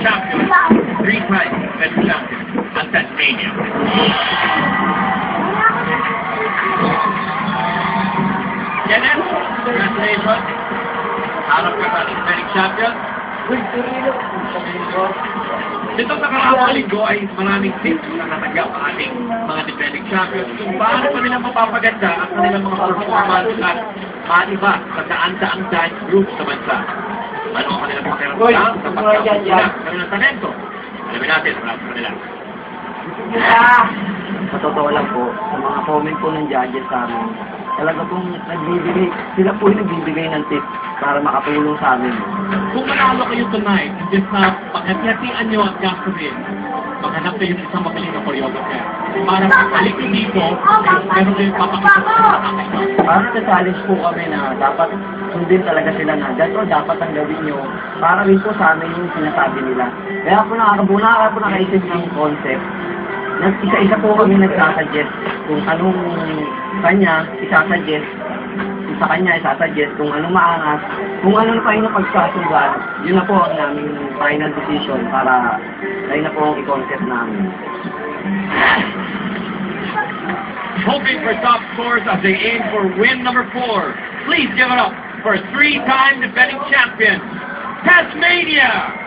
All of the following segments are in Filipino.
champion, 3-time defending champion at Tasmania. Kenneth, congratulations. Harap ka sa defending champion. Nitong nakaraang linggo ay maraming tips na natanggap ang ating mga defending champions kung paano pa nilang mapapaganda ang kanilang mga performance at maiba sa daan-daang dance group sa bansa. Ano ang kanilang pakiramdam sa pagkakakulang ng kanilang talento? Alamin natin ang lahat sa kanila. Sa totoo lang po, sa mga comment po ng judges sa amin, talaga pong nagbibigay, sila po yung nagbibigay ng tips para makatulong sa amin. Kung manalo kayo tonight, just na pagkatian nyo at gagawin, maghanap kayo sa isang magaling na choreographer. Para pagkalik nyo dito, meron kayo papakita sa kakaiba. Parang na-challenge po kami na dapat sundin talaga sila na gato dapat ang gawin nyo para rin po sa amin yung sinasabi nila. Kaya po nakaisip ng concept. Isa-isa po kami nagsasuggest kung anong kanya isasuggest, sa kanya isasuggest kung anong maangas, kung ano pa yung pagsasundan, yun na po ang naming final decision para ayun na po ang i-concept namin. Hoping for top scores as they aim for win number 4. Please give it up for 3-time defending champion, Tasmania!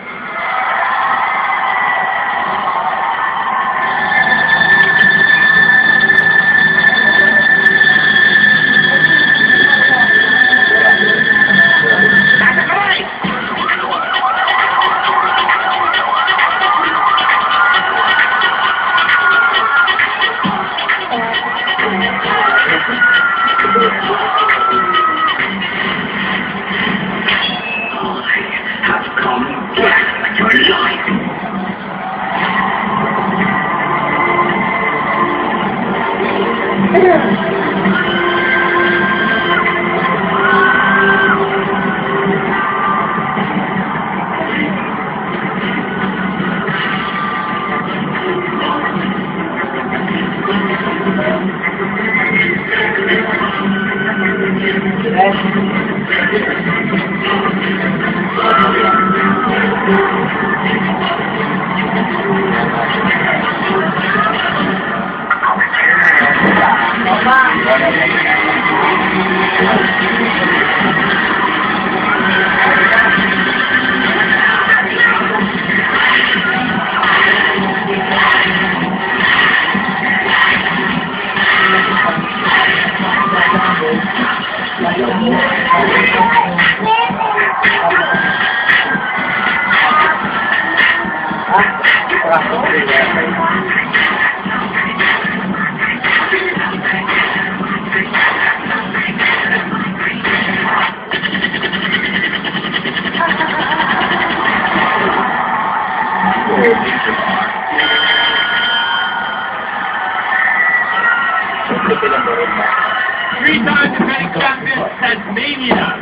Three-time defending champion, Tasmania.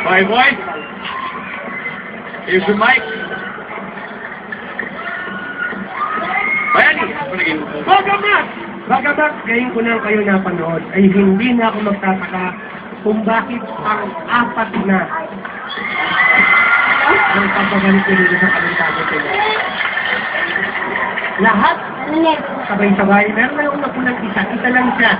Bye, boy. Here's your mic. Bayani, welcome back! Bagamat ngayon ko lang kayo napanood, ay hindi na ako magtataka kung bakit ang apat na ang pagbabalik ko dito sa kalentado sila. Lahat sabay-sabay, meron na yung napulang isa lang siya.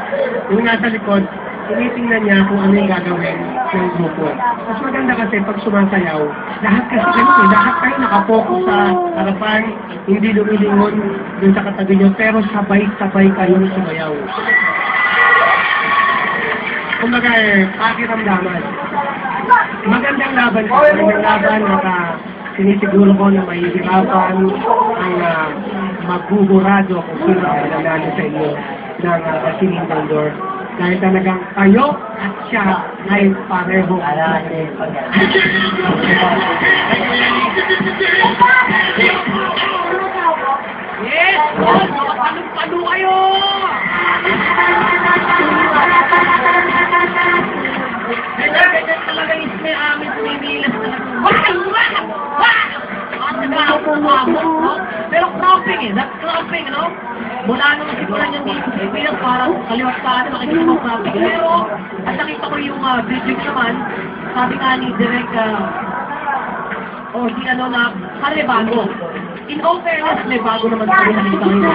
Yung nasa likod, tinitingnan niya kung ano yung gagawin ng grupo. Mas maganda kasi pag sumasayaw, lahat kasi ganito, lahat kayo nakapokus sa harapan, hindi lumilingon dun sa katabi niyo, pero sabay-sabay kayong sumayaw. Kumbaga pakiramdaman. Magandang laban ko, magandang laban at sinisiguro ko na mahihirapan ang magbuburado kung sino ang nanalo sa inyo ng Singing Condor. Dahil talagang kayo at siya ay pareho. Yes! Palo kayo! Ganyan talaga yung may amin pumimilas talaga. Wah! Wah! Wah! Ang nagkakapumabot, no? Pero clamping eh. That's clamping, no? Mula nung simulan yung dito sa Pilipinas, parang kaliwat sa atin, makikita mo clamping. Pero, at nakita ko yung video naman, sabi nga ni Direk, o si ano na, may bago. In all fairness, may bago naman sa nakita ko yung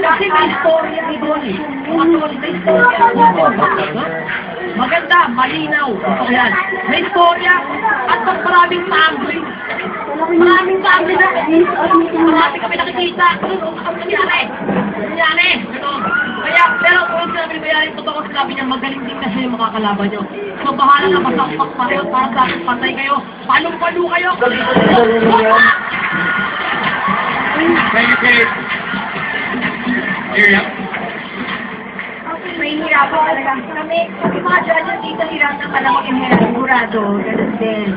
kasi may story ang idol eh. Actually, may story ang idol. Maganda, malinaw. Ito yan. May storya at maraming tumbling. Maraming tumbling na. Marami kami nakikita. Ang nangyari. Nangyari. Kaya, pero kung sinabi ni Bayari, totoo sinabi niya, magaling din kasi yung makakalaban nyo. So, bahala na masakpak pareho para sa akin, patay kayo. Palong-palo kayo. Thank you, Kate. Miriam? May hirapan talaga kami. Yung mga judges dito, hirap ng malamang inherent sigurado. Ganun din.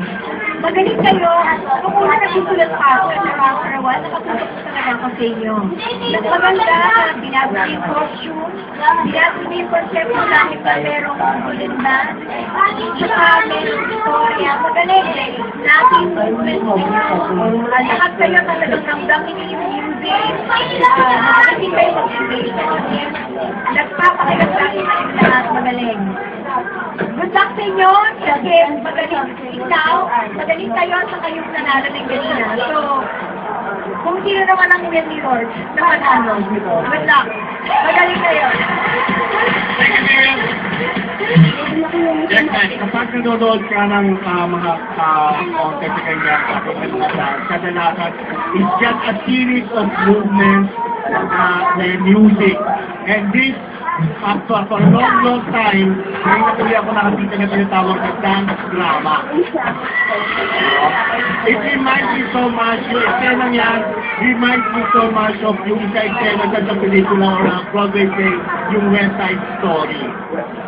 Magaling kayo. Kung una nagsusulat pa ako, for a while, nakatutok ko talaga ako sa inyo. Maganda, binago niyo yung costume, binago niyo yung concept mo dahil ba merong bullet na, tsaka merong storya. Magaling. Nothing movement mo. Lahat kayo talagang ramdamin niyo yung music. Magaling kayo mag-engage sa audience. Nagpapakagat sa akin ang lahat. Magaling. Good luck sa inyo. Kasi magaling ikaw, magaling kayo sa kayong nanalo ng ganina. So, kung sino naman ang ni Lord na manalo. Good luck. Magaling kayo. Thank you, Miriam. Jack Man. Kapag nanonood ka ng mga content sa kanya, kadalasan, it's just a series of movements, music, and this, for a long time, ngayon na tuloy ako nakakita na tinatawag na dance drama. It reminds me so much, yung eksenang yan, reminds me so much of yung isa-eksena sa pelikula o na Broadway play, yung West Side Story.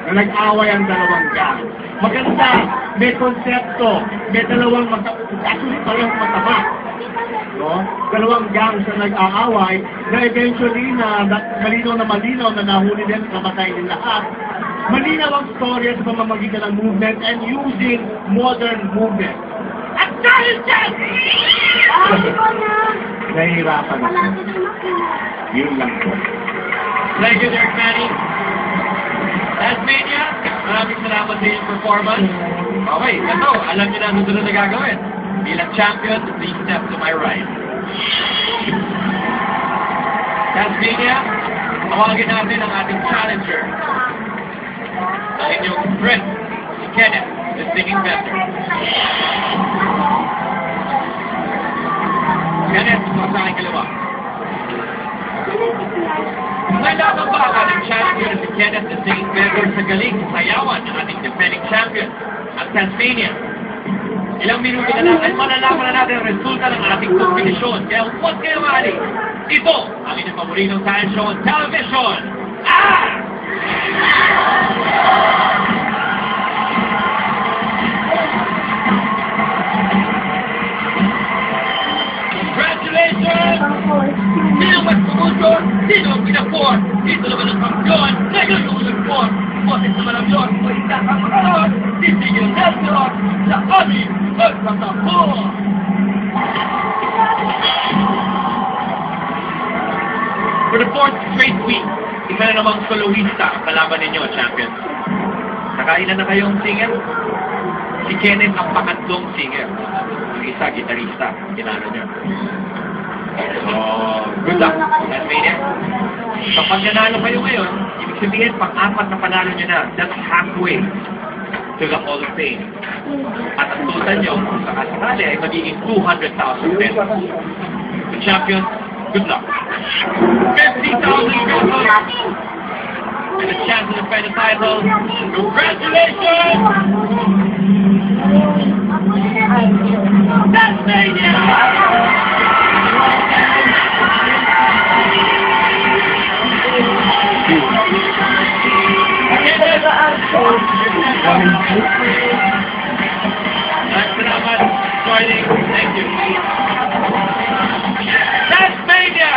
Na nag-away ang dalawang gang. Maganda, may konsepto, may dalawang actually parehong mataba. No? Dalawang gang sa nag-aaway na eventually na malinaw na nahuli din at namatay din lahat. Malinaw ang storya sa pamamagitan ng movement and using modern movement. At dahil dyan! Nahihirapan ako. Yun lang po. Thank you, Dirk Manny. Tasmania, maraming salamat sa iyong performance. Okay, ito, alam niyo na ang susunod na gagawin. Bilang champion, please step to my right. Tasmania, tawagin natin ang ating challenger. Ang inyong friend, si Kenneth, the singing vendor. Kenneth, sa aking kalawa. May laban ba ang ating challenger si Kenneth, the singing vendor, sa galing sayawan ng ating defending champion, ang Tasmania? Ilang minuto na lang ay malalaman na natin ang resulta ng ating kompetisyon. Kaya huwag kayo maalis. Ito ang inyong paboritong talent show on television. Congratulations! Sino mas pumusyon? Sino ang pinaport? Dito naman ang kampiyon. Ngayon ang nag-port. Boses naman ang Diyos. O ikakamaroon. Titigil ang Diyos sa aming pagtatapos. For the fourth straight week, isa na namang soloista ang kalaban ninyo, champions. Nakailan na kayong singer? Si Kenneth ang pangatlong singer. Ang isa, gitarista. Kinano niya. So, good luck. Tasmania. Kapag nanalo kayo ngayon, ibig sabihin, pang-apat na panalo nyo na. That's halfway to the Hall of Fame. At ang total nyo, kung sakasakali, ay magiging 200,000 pesos. The champion, good luck. 50,000 pesos! And a chance to defend the title. Congratulations! Tasmania! Salamat, joining. Thank you. Tasmania!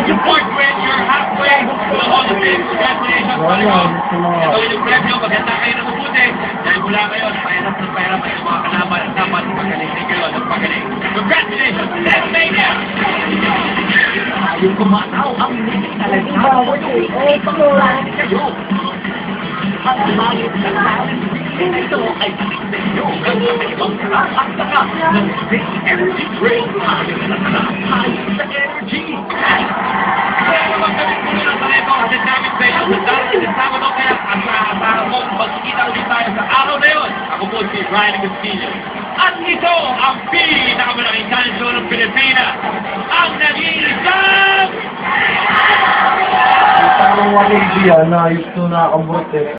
You point when you're halfway to the Hall of Fame. Congratulations, Polygon. Ito yung premyo. Maganda kayo na mabuti. Dahil mula ngayon, pahirap at yung mga kalaban at dapat Napagaling ni Gilon, napagaling. Congratulations, Death Mania! Ayaw kumataw ang hindi talaga. Pagkalaan kayo. At mayroon sa tawin, ito ay patigyo. Ang ibang sarap at saka ng Big Energy Drink. Ayaw na sarap, ayaw sa energy. Kaya naman kami po nila sa neto, hatid namin sa iyo sa darating sa Sabado kaya at sa asahan mo, magkikita ulit tayo sa araw na yun. Ako po si Ryan Castillo. At ito ang pinakamalaking kanso ng Pilipinas, ang nag-iisang! Parang walang idea na ayos to nakakabot eh.